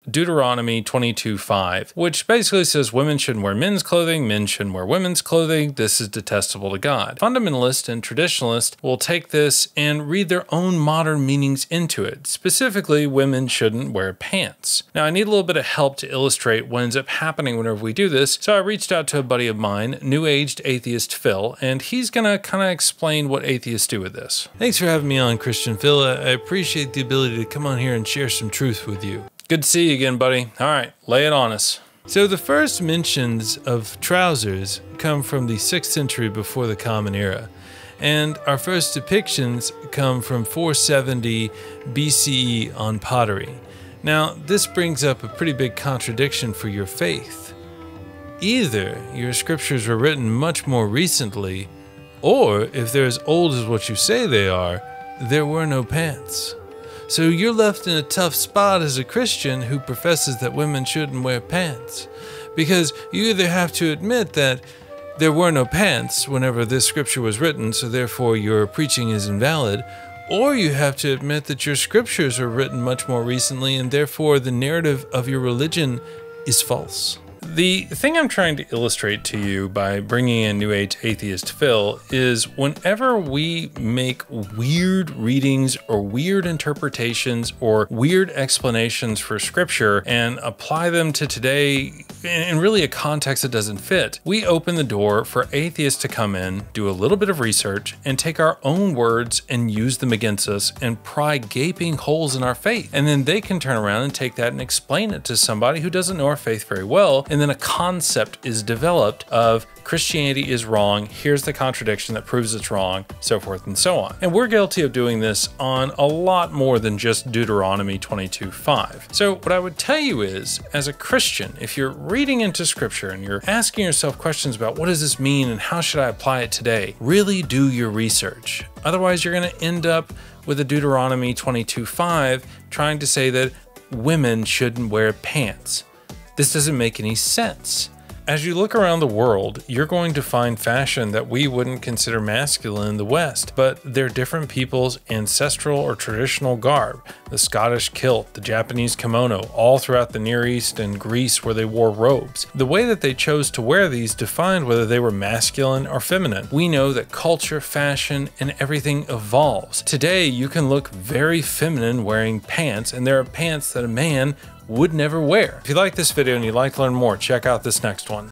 Deuteronomy 22:5, which basically says women shouldn't wear men's clothing, men shouldn't wear women's clothing. This is detestable to God. Fundamentalists and traditionalists will take this and read their own modern meanings into it. Specifically, women shouldn't wear pants. Now, I need a little bit of help to illustrate what ends up happening whenever we do this, so I reached out to a buddy of mine, new-aged atheist Phil, and he's gonna kind of explain what atheists do with this. Thanks for having me on, Christian Phil. I appreciate the ability to come on here and share some truth with you. Good to see you again, buddy. All right, lay it on us. So the first mentions of trousers come from the 6th century before the Common Era, and our first depictions come from 470 BCE on pottery. Now, this brings up a pretty big contradiction for your faith. Either your scriptures were written much more recently, or if they're as old as what you say they are, there were no pants. So you're left in a tough spot as a Christian who professes that women shouldn't wear pants. Because you either have to admit that there were no pants whenever this scripture was written, so therefore your preaching is invalid, or you have to admit that your scriptures were written much more recently and therefore the narrative of your religion is false. The thing I'm trying to illustrate to you by bringing in New Age atheist Phil is whenever we make weird readings or weird interpretations or weird explanations for scripture and apply them to today in really a context that doesn't fit, we open the door for atheists to come in, do a little bit of research, and take our own words and use them against us and pry gaping holes in our faith. And then they can turn around and take that and explain it to somebody who doesn't know our faith very well. And then a concept is developed of Christianity is wrong, here's the contradiction that proves it's wrong, so forth and so on. And we're guilty of doing this on a lot more than just Deuteronomy 22:5. So what I would tell you is, as a Christian, if you're reading into scripture and you're asking yourself questions about what does this mean and how should I apply it today, really do your research. Otherwise, you're going to end up with a Deuteronomy 22:5 trying to say that women shouldn't wear pants. This doesn't make any sense. As you look around the world, you're going to find fashion that we wouldn't consider masculine in the West, but they're different people's ancestral or traditional garb. The Scottish kilt, the Japanese kimono, all throughout the Near East and Greece where they wore robes. The way that they chose to wear these defined whether they were masculine or feminine. We know that culture, fashion, and everything evolves. Today, you can look very feminine wearing pants, and there are pants that a man would never wear. If you like this video and you'd like to learn more, check out this next one.